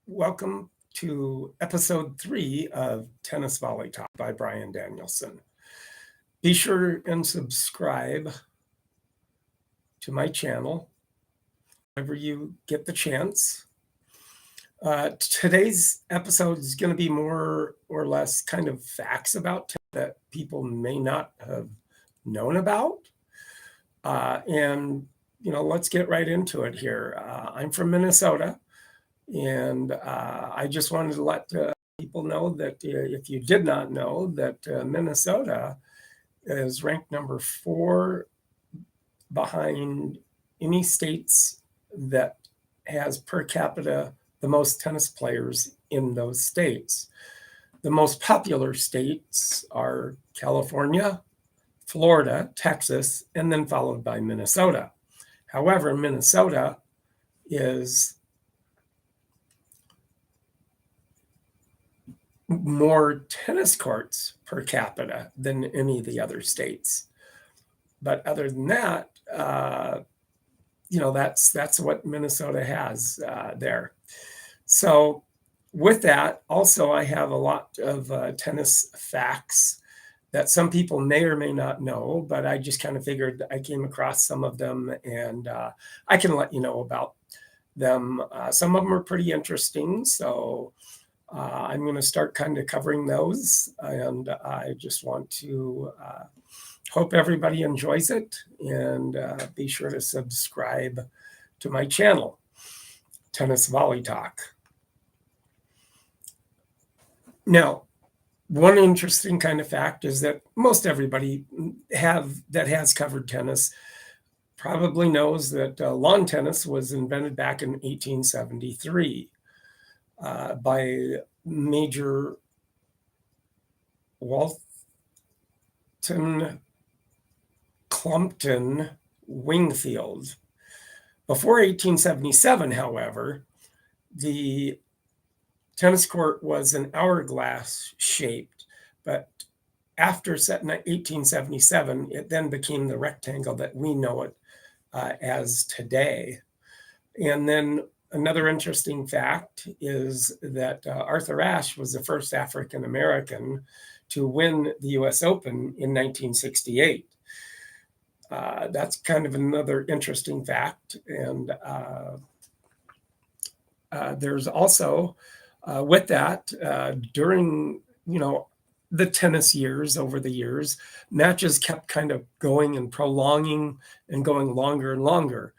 Welcome to episode 3 of Tennis Volley Talk by Brian Danielson. Be sure and subscribe to my channel whenever you get the chance. Today's episode is going to be more or less kind of facts about tennis that people may not have known about. Let's get right into it here. I'm from Minnesota. And I just wanted to let people know that if you did not know that Minnesota is ranked number 4 behind any states that has per capita the most tennis players in those states. The most popular states are California, Florida, Texas, and then followed by Minnesota. However, Minnesota is more tennis courts per capita than any of the other states. But other than that, that's what Minnesota has there. So with that, also I have a lot of tennis facts that some people may or may not know, but I just kind of figured I came across some of them and I can let you know about them. Some of them are pretty interesting, so I'm going to start kind of covering those, and I just want to hope everybody enjoys it, and be sure to subscribe to my channel, Tennis Volley Talk. Now, one interesting kind of fact is that most everybody that has covered tennis probably knows that lawn tennis was invented back in 1873. By Major Walton Clumpton Wingfield. Before 1877, however, the tennis court was an hourglass shaped, but after set in 1877, it then became the rectangle that we know it as today. And then another interesting fact is that Arthur Ashe was the first African American to win the U.S. Open in 1968. That's kind of another interesting fact. And there's also, with that, during the tennis years, over the years, matches kept kind of going and prolonging and going longer and longer.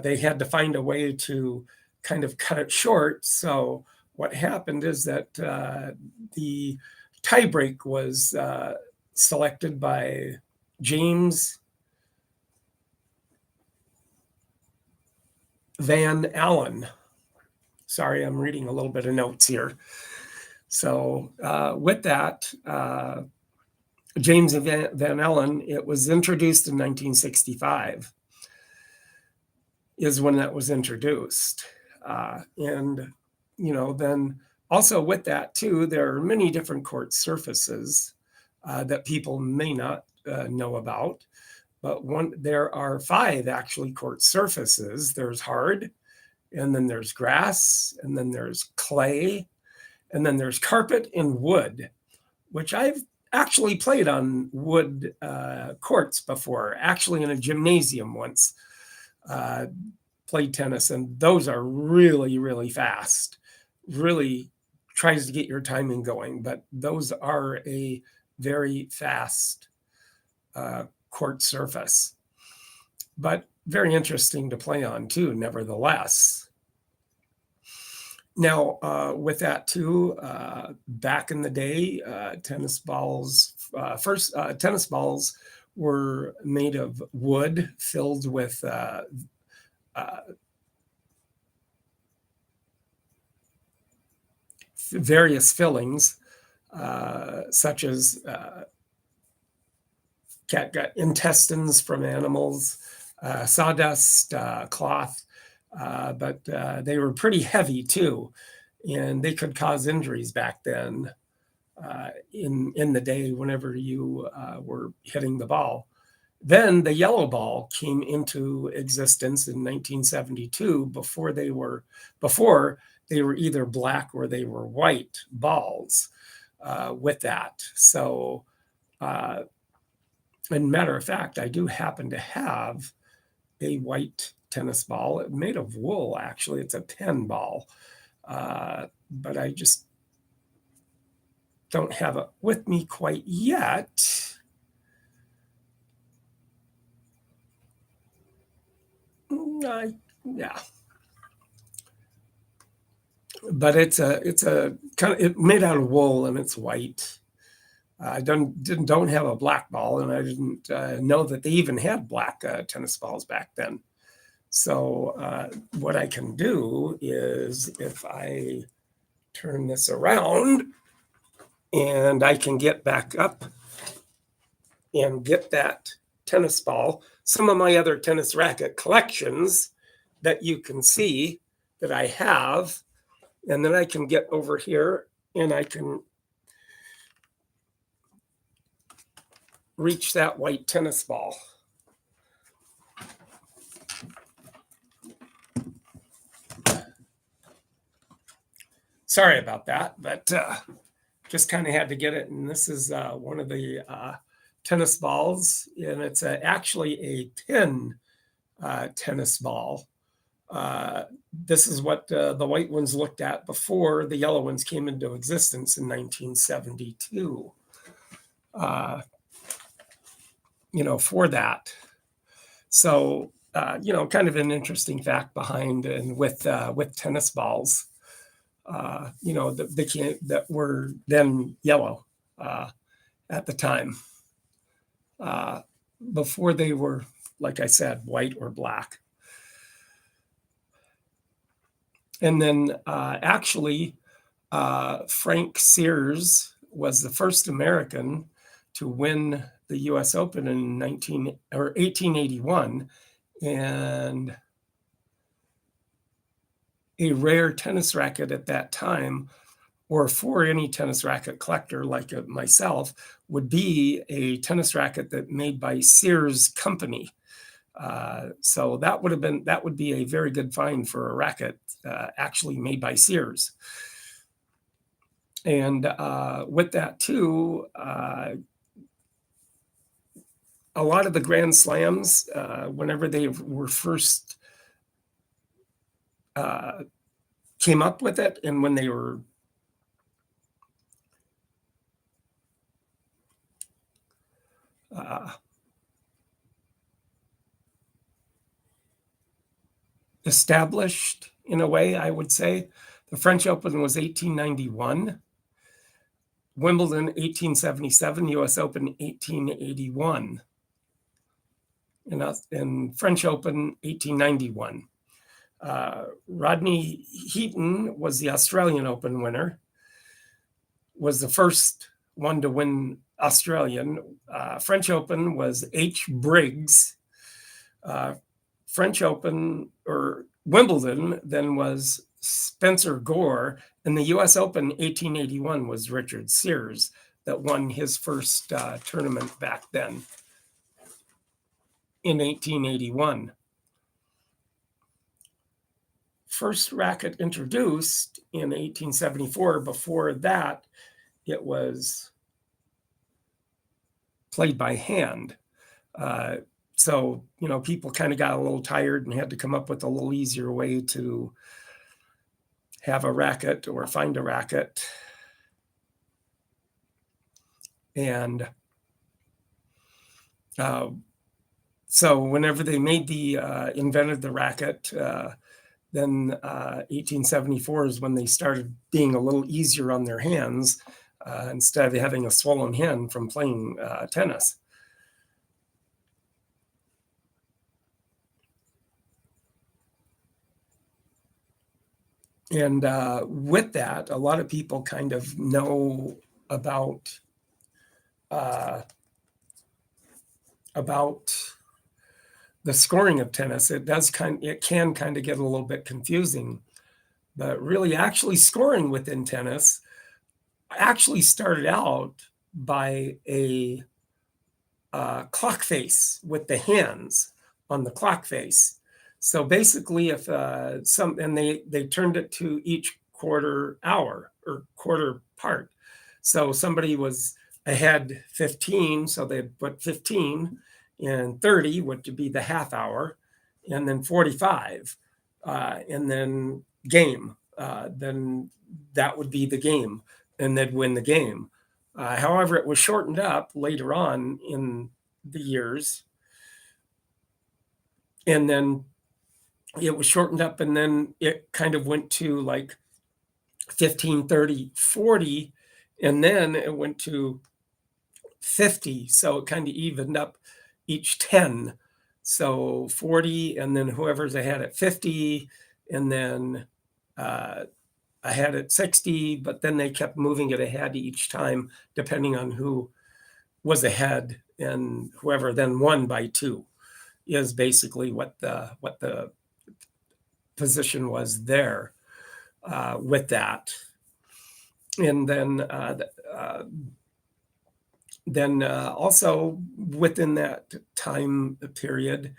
They had to find a way to kind of cut it short. So what happened is that the tiebreak was selected by James Van Allen. Sorry, I'm reading a little bit of notes here. So with that, James Van Allen, it was introduced in 1965 is when that was introduced. Then also with that too, there are many different court surfaces that people may not know about, but there are 5 actually court surfaces. There's hard, and then there's grass, and then there's clay, and then there's carpet and wood, which I've actually played on wood courts before, actually in a gymnasium once. Played tennis, and those are really, really fast. Really tries to get your timing going, but those are a very fast court surface. But very interesting to play on too, nevertheless. Now, with that too, back in the day, tennis balls were made of wood filled with various fillings, such as catgut intestines from animals, sawdust, cloth, but they were pretty heavy too, and they could cause injuries back then in the day whenever you were hitting the ball. Then the yellow ball came into existence in 1972 before they were either black or they were white balls with that. So, and matter of fact, I do happen to have a white tennis ball made of wool. Actually, it's a pen ball, but I just don't have it with me quite yet. Yeah, but it's a kind of made out of wool and it's white. I don't have a black ball, and I didn't know that they even had black tennis balls back then. So what I can do is, if I turn this around, and I can get back up and get that tennis ball, some of my other tennis racket collections that you can see that I have, and then I can get over here and I can reach that white tennis ball. Sorry about that, but just kind of had to get it. And this is one of the tennis balls, and it's actually a pin tennis ball. This is what the white ones looked at before the yellow ones came into existence in 1972. For that. So, kind of an interesting fact behind and with tennis balls, that were then yellow at the time, before they were, like I said, white or black. And then actually, Frank Sears was the first American to win the U.S. Open in 1881, and a rare tennis racket at that time, or for any tennis racket collector like myself, would be a tennis racket that made by Sears Company. So that would be a very good find for a racket actually made by Sears. And with that too, a lot of the Grand Slams, whenever they were first came up with it, and when they were established, in a way, I would say, the French Open was 1891, Wimbledon 1877, U.S. Open 1881, and French Open 1891. Rodney Heaton was the Australian Open winner, was the first one to win Australian. French Open was H. Briggs. French Open, or Wimbledon, then was Spencer Gore, and the U.S. Open 1881 was Richard Sears that won his first tournament back then in 1881. First racket introduced in 1874. Before that, it was played by hand. So, people kind of got a little tired and had to come up with a little easier way to have a racket or find a racket. And so whenever they invented the racket, then 1874 is when they started being a little easier on their hands, instead of having a swollen hand from playing tennis. And with that, a lot of people kind of know about the scoring of tennis. It can kind of get a little bit confusing, but really, actually scoring within tennis actually started out by a clock face with the hands on the clock face. So basically, if and they turned it to each quarter hour or quarter part. So somebody was ahead 15, so they put 15, and 30 would be the half hour, and then 45, and then game. Then that would be the game, and they'd win the game. However, it was shortened up later on in the years, and then it was shortened up, and then it kind of went to like 15, 30, 40, and then it went to 50. So it kind of evened up each 10. So 40, and then whoever's ahead at 50, and then ahead at 60, but then they kept moving it ahead each time, depending on who was ahead, and whoever then won by 2 is basically what the position was there with that. And then also within that time period,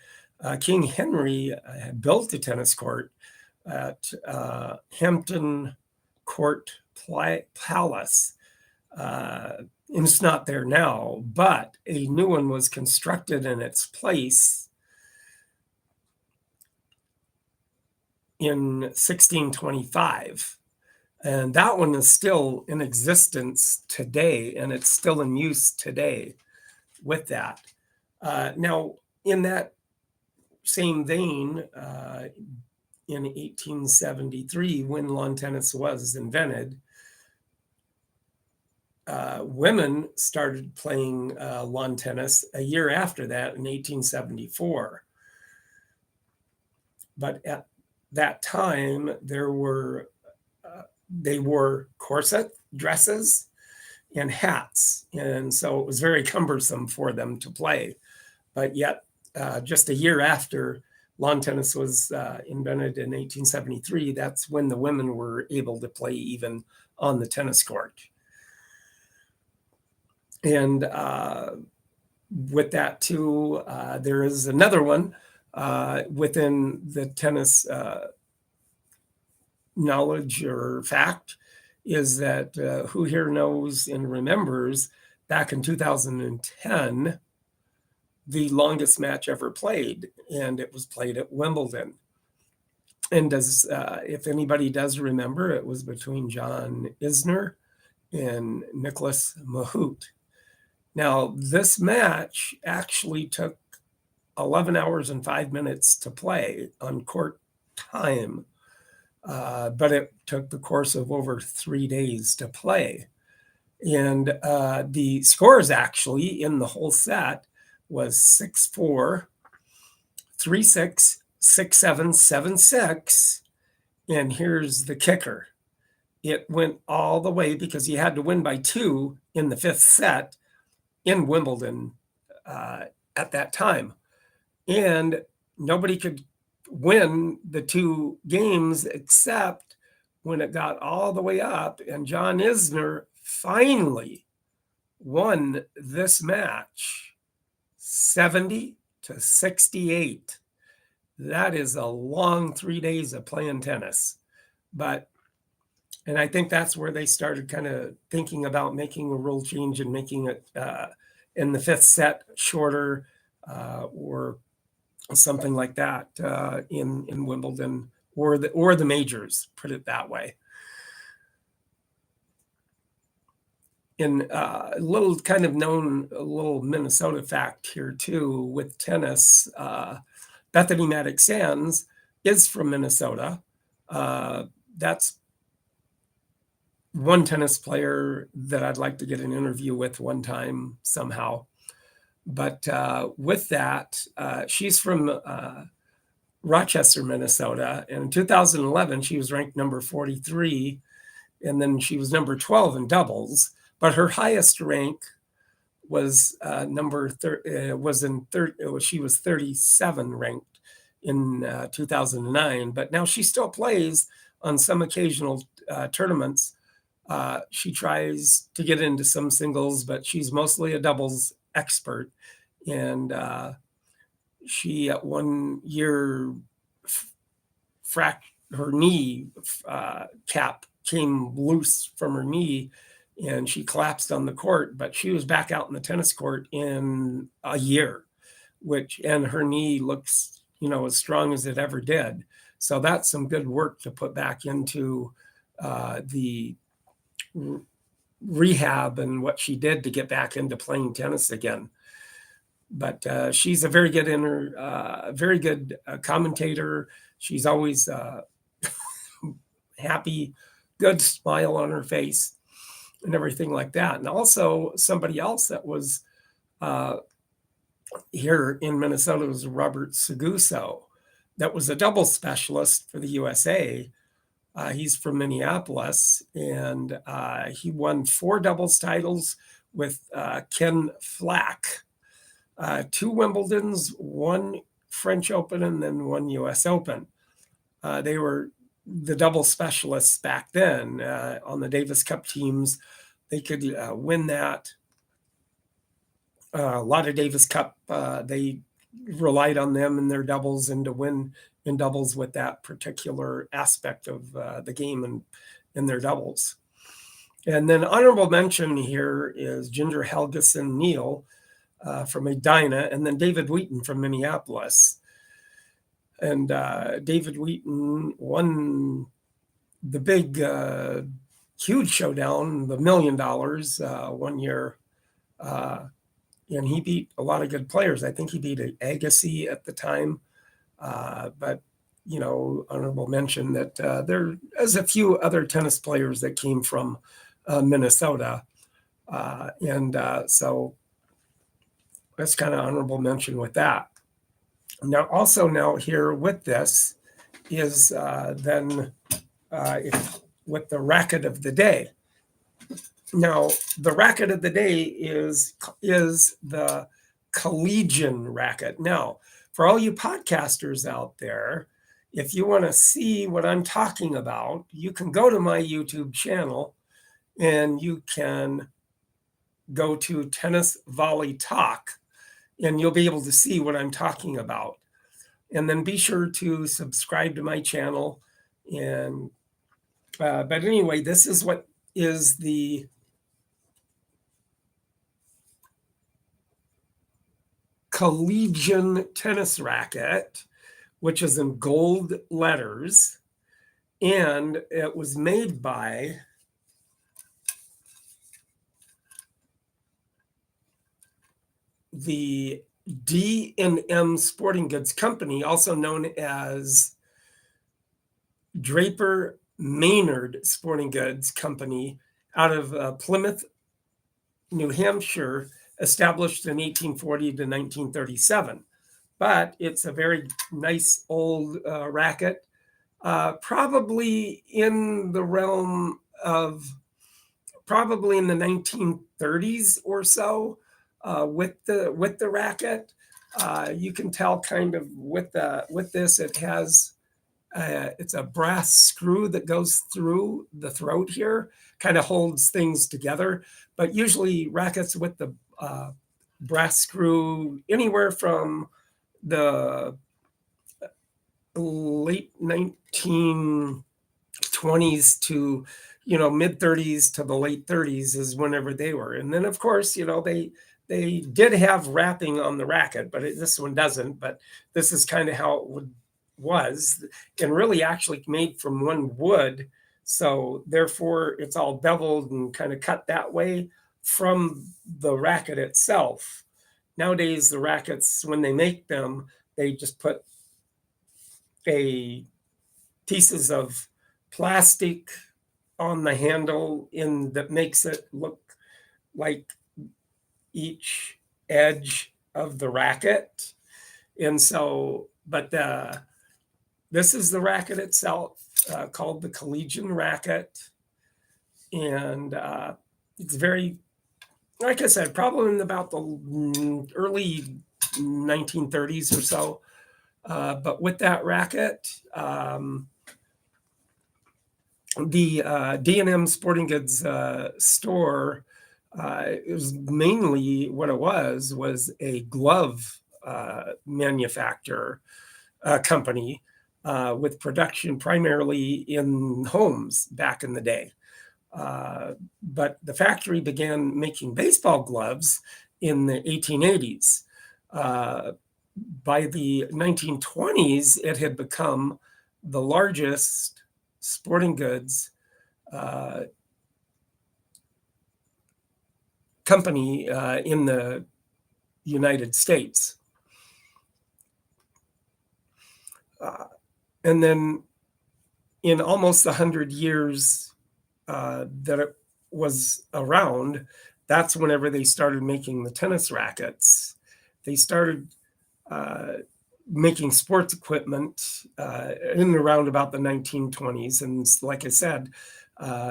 King Henry built a tennis court at Hampton Court Palace. And it's not there now, but a new one was constructed in its place in 1625. And that one is still in existence today, and it's still in use today with that. Now, in that same vein, in 1873, when lawn tennis was invented, women started playing lawn tennis a year after that in 1874. But at that time, they wore corset dresses and hats, and so it was very cumbersome for them to play. But yet, just a year after lawn tennis was invented in 1873, that's when the women were able to play even on the tennis court. And with that too, there is another one within the tennis knowledge or fact, is that who here knows and remembers back in 2010, the longest match ever played, and it was played at Wimbledon. And if anybody does remember, it was between John Isner and Nicholas Mahut. Now, this match actually took 11 hours and 5 minutes to play on court time, but it took the course of over 3 days to play. And the scores actually in the whole set was 6-4, 3-6, 6-7, 7-6. And here's the kicker. It went all the way, because you had to win by 2 in the 5th set in Wimbledon at that time. And nobody could win the 2 games except when it got all the way up, and John Isner finally won this match 70-68. That is a long 3 days of playing tennis. And I think that's where they started kind of thinking about making a rule change and making it in the 5th set shorter, or something like that in Wimbledon or the majors, put it that way. In a little kind of known, a little Minnesota fact here too with tennis, Bethany Maddox Sands is from Minnesota. That's one tennis player that I'd like to get an interview with one time somehow. But with that, she's from Rochester, Minnesota. And in 2011, she was ranked number 43, and then she was number 12 in doubles. But her highest rank was she was 37 ranked in 2009. But now she still plays on some occasional tournaments. She tries to get into some singles, but she's mostly a doubles expert. And she at 1 year her knee cap came loose from her knee and she collapsed on the court, but she was back out in the tennis court in a year, and her knee looks, as strong as it ever did. So that's some good work to put back into the rehab and what she did to get back into playing tennis again. But she's a very good very good commentator. She's always happy, good smile on her face, and everything like that. And also somebody else that was here in Minnesota was Robert Seguso, that was a doubles specialist for the USA. He's from Minneapolis, and he won 4 doubles titles with Ken Flack, 2 Wimbledons, 1 French Open, and then 1 US Open. They were the double specialists back then on the Davis Cup teams. They could win that. A lot of Davis Cup, they relied on them in their doubles and to win in doubles with that particular aspect of the game and in their doubles. And then honorable mention here is Ginger Helgeson Neal from Edina, and then David Wheaton from Minneapolis. And David Wheaton won the big, huge showdown, the $1 million one year. And he beat a lot of good players. I think he beat Agassi at the time. But, honorable mention that there's a few other tennis players that came from Minnesota. So that's kind of honorable mention with that. Now here with this is with the racket of the day. Now, the racket of the day is the collegian racket. Now, for all you podcasters out there, if you want to see what I'm talking about, you can go to my YouTube channel and you can go to Tennis Volley Talk, and you'll be able to see what I'm talking about. And then be sure to subscribe to my channel. And but anyway, this is what is the collegian tennis racket, which is in gold letters, and it was made by the D&M Sporting Goods Company, also known as Draper Maynard Sporting Goods Company, out of Plymouth, New Hampshire, established in 1840 to 1937. But it's a very nice old racket, probably in the realm of probably in the 1930s or so. With the racket, you can tell kind of with this, it has it's a brass screw that goes through the throat here, kind of holds things together. But usually rackets with the brass screw, anywhere from the late 1920s to mid 30s to the late 30s is whenever they were. And then of course they did have wrapping on the racket, but this one doesn't. But this is kind of how it was, and really actually made from one wood. So therefore, it's all beveled and kind of cut that way from the racket itself. Nowadays, the rackets, when they make them, they just put pieces of plastic on the handle that makes it look like each edge of the racket. And so, but this is the racket itself, called the collegian racket. And it's very, like I said, probably in about the early 1930s or so. But with that racket, the D&M Sporting Goods store, it was mainly what it was a glove manufacturer company. with production primarily in homes back in the day. But the factory began making baseball gloves in the 1880s. By the 1920s, it had become the largest sporting goods company in the United States. And then in almost 100 years that it was around, that's whenever they started making the tennis rackets. They started making sports equipment in and around about the 1920s. And like I said,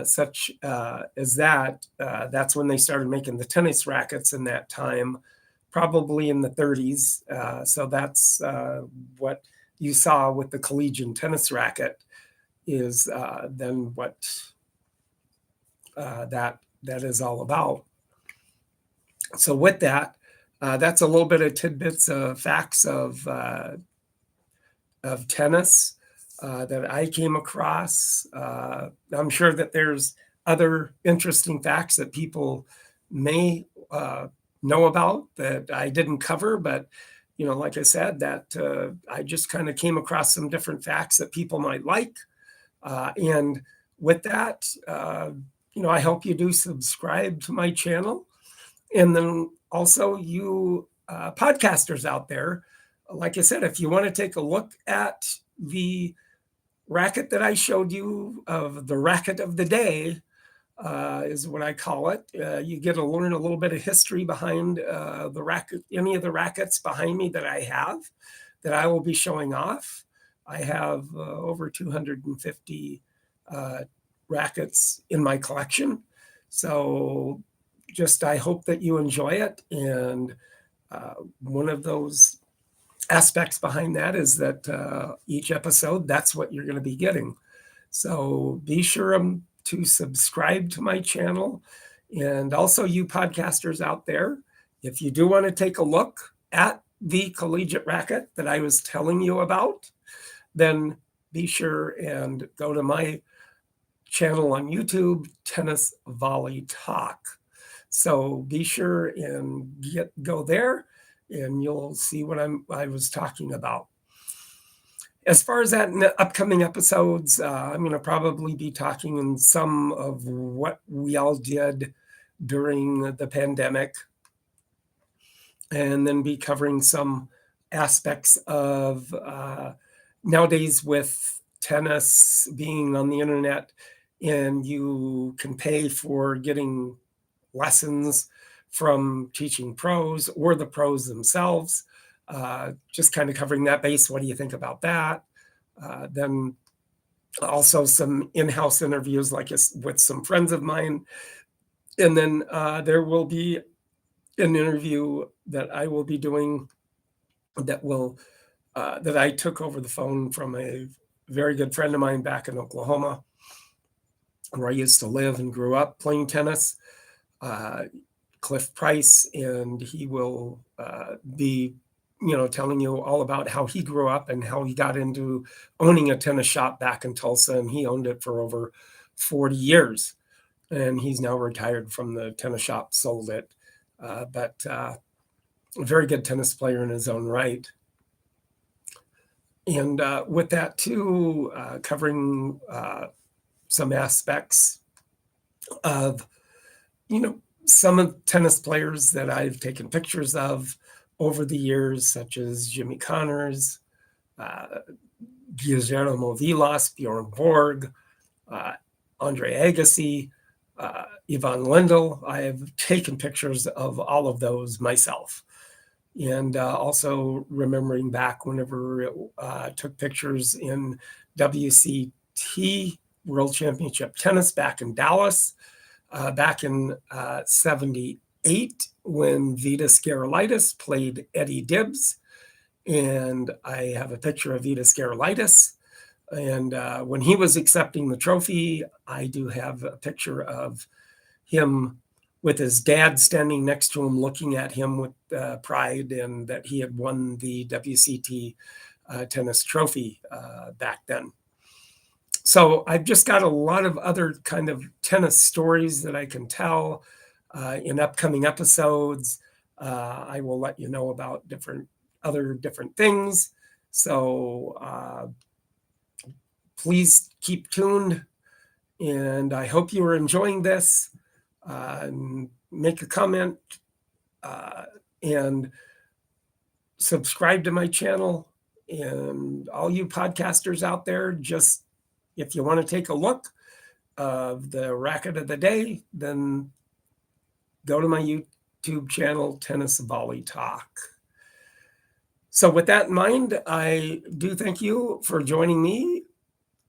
such as that, that's when they started making the tennis rackets in that time, probably in the 30s. So that's what you saw with the collegiate tennis racket is then what that is all about. So with that, that's a little bit of tidbits of facts of tennis that I came across. I'm sure that there's other interesting facts that people may know about that I didn't cover, but like I said, that I just kind of came across some different facts that people might like. And with that, I hope you do subscribe to my channel. And then also you podcasters out there, like I said, if you want to take a look at the racket that I showed you of the racket of the day, is what I call it. You get to learn a little bit of history behind the racket, any of the rackets behind me that I have, that I will be showing off. I have over 250 rackets in my collection. So just I hope that you enjoy it. And one of those aspects behind that is that each episode, that's what you're going to be getting. So be sure to subscribe to my channel. And also you podcasters out there, if you do want to take a look at the collegiate racket that I was telling you about, then be sure and go to my channel on YouTube, Tennis Volley Talk. So be sure and go there and you'll see what I was talking about. As far as that in the upcoming episodes, I'm going to probably be talking in some of what we all did during the pandemic, and then be covering some aspects of nowadays with tennis being on the internet, and you can pay for getting lessons from teaching pros or the pros themselves. Just kind of covering that base. What do you think about that? Then also some in-house interviews like with some friends of mine. And then there will be an interview that I will be doing that I took over the phone from a very good friend of mine back in Oklahoma, where I used to live and grew up playing tennis, Cliff Price, and he will be telling you all about how he grew up and how he got into owning a tennis shop back in Tulsa, and he owned it for over 40 years. And he's now retired from the tennis shop, sold it. But a very good tennis player in his own right. And with that too, covering some aspects of, some of tennis players that I've taken pictures of over the years, such as Jimmy Connors, Guillermo Vilas, Bjorn Borg, Andre Agassi, Yvonne Lendl. I have taken pictures of all of those myself. And also remembering back whenever took pictures in WCT, World Championship Tennis, back in Dallas, back in 78, when Vitas Gerulaitis played Eddie Dibbs. And I have a picture of Vitas Gerulaitis. And when he was accepting the trophy, I do have a picture of him with his dad standing next to him, looking at him with pride, and that he had won the WCT tennis trophy back then. So I've just got a lot of other kind of tennis stories that I can tell in upcoming episodes. I will let you know about other different things. So please keep tuned, and I hope you are enjoying this. Make a comment and subscribe to my channel. And all you podcasters out there, just if you want to take a look of the racket of the day, then go to my YouTube channel, Tennis Volley Talk. So with that in mind, I do thank you for joining me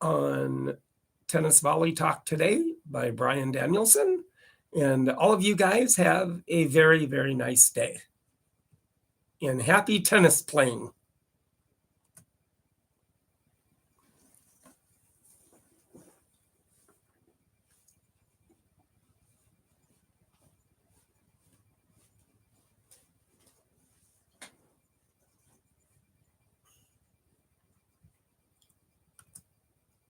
on Tennis Volley Talk today by Brian Danielson. And all of you guys have a very, very nice day. And happy tennis playing.